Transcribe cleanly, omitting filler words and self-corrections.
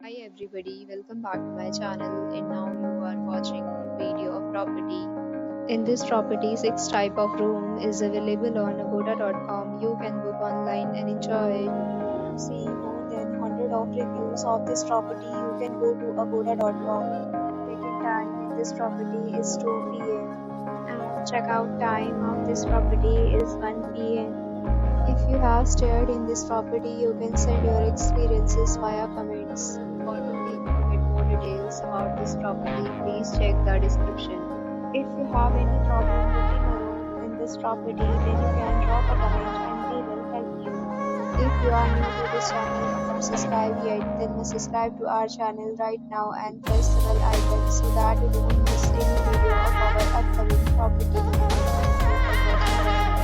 Hi everybody, welcome back to my channel and now you are watching a video of property. In this property, 6 type of room is available on agoda.com. You can book online and enjoy it. To see more than 100 of reviews of this property, you can go to agoda.com. Check-in time in this property is 2 p.m. and check-out time of this property is 1 p.m. If you have stayed in this property, you can send your experiences via comments. For booking or get more details about this property, please check the description. If you have any problem booking a room in this property, then you can drop a comment and we will help you. If you are new to this channel or not subscribed yet, then must subscribe to our channel right now and press the bell icon so that you don't miss any video of our upcoming property. Thank you for watching.